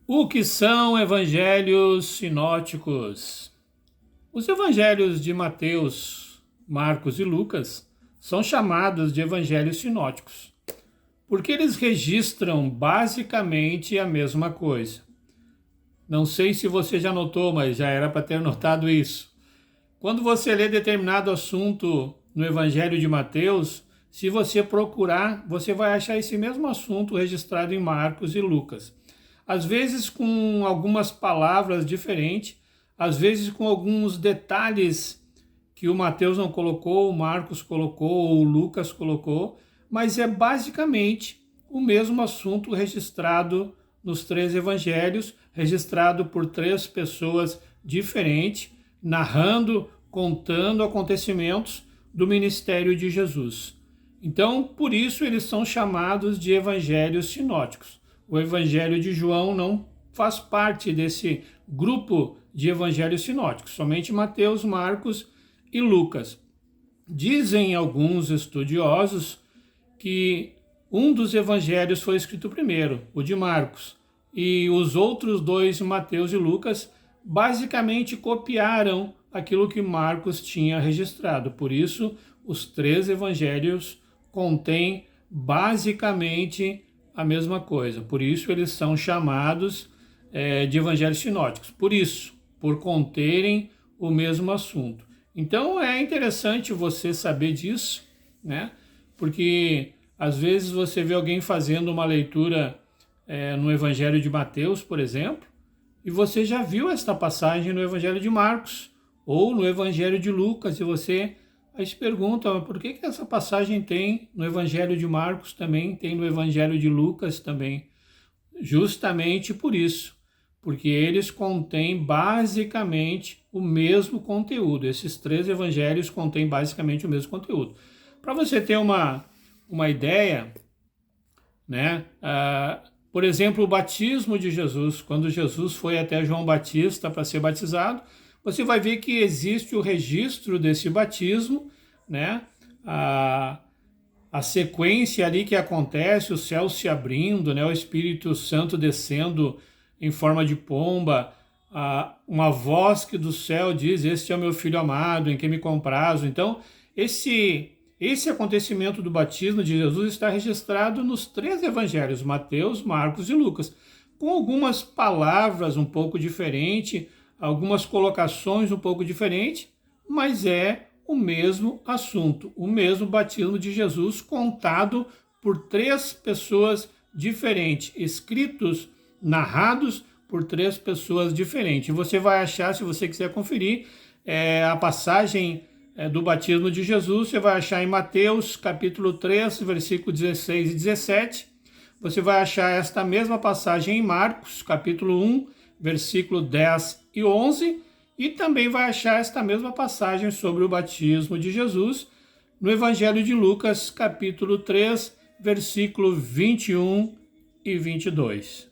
O que são evangelhos sinóticos? Os evangelhos de Mateus, Marcos e Lucas são chamados de evangelhos sinóticos, porque eles registram basicamente a mesma coisa. Não sei se você já notou, mas já era para ter notado isso. Quando você lê determinado assunto no evangelho de Mateus, se você procurar, você vai achar esse mesmo assunto registrado em Marcos e Lucas. Às vezes com algumas palavras diferentes, às vezes com alguns detalhes que o Mateus não colocou, o Marcos colocou ou o Lucas colocou, mas é basicamente o mesmo assunto registrado nos três evangelhos, registrado por três pessoas diferentes, narrando, contando acontecimentos do ministério de Jesus. Então, por isso eles são chamados de evangelhos sinóticos. O evangelho de João não faz parte desse grupo de evangelhos sinóticos, somente Mateus, Marcos e Lucas. Dizem alguns estudiosos que um dos evangelhos foi escrito primeiro, o de Marcos, e os outros dois, Mateus e Lucas, basicamente copiaram aquilo que Marcos tinha registrado. Por isso, os três evangelhos contêm basicamente a mesma coisa. Por isso, eles são chamados de evangelhos sinóticos. Por isso, por conterem o mesmo assunto. Então, é interessante você saber disso, né? Porque às vezes você vê alguém fazendo uma leitura no Evangelho de Mateus, por exemplo, e você já viu esta passagem no Evangelho de Marcos ou no Evangelho de Lucas, e você aí se pergunta, por que essa passagem tem no Evangelho de Marcos também, tem no Evangelho de Lucas também? Justamente por isso, porque eles contêm basicamente o mesmo conteúdo. Esses três evangelhos contêm basicamente o mesmo conteúdo. Para você ter uma ideia, né? Por exemplo, o batismo de Jesus, quando Jesus foi até João Batista para ser batizado, você vai ver que existe o registro desse batismo, né? A sequência ali que acontece, o céu se abrindo, né? O Espírito Santo descendo em forma de pomba, uma voz que do céu diz, este é o meu filho amado, em quem me comprazo. Então, esse acontecimento do batismo de Jesus está registrado nos três evangelhos, Mateus, Marcos e Lucas, com algumas palavras um pouco diferentes, algumas colocações um pouco diferentes, mas é o mesmo assunto, o mesmo batismo de Jesus contado por três pessoas diferentes, escritos, narrados por três pessoas diferentes. Você vai achar, se você quiser conferir, a passagem do batismo de Jesus, você vai achar em Mateus, capítulo 3, versículo 16 e 17. Você vai achar esta mesma passagem em Marcos, capítulo 1, versículo 10 e 11. E também vai achar esta mesma passagem sobre o batismo de Jesus no Evangelho de Lucas, capítulo 3, versículo 21 e 22.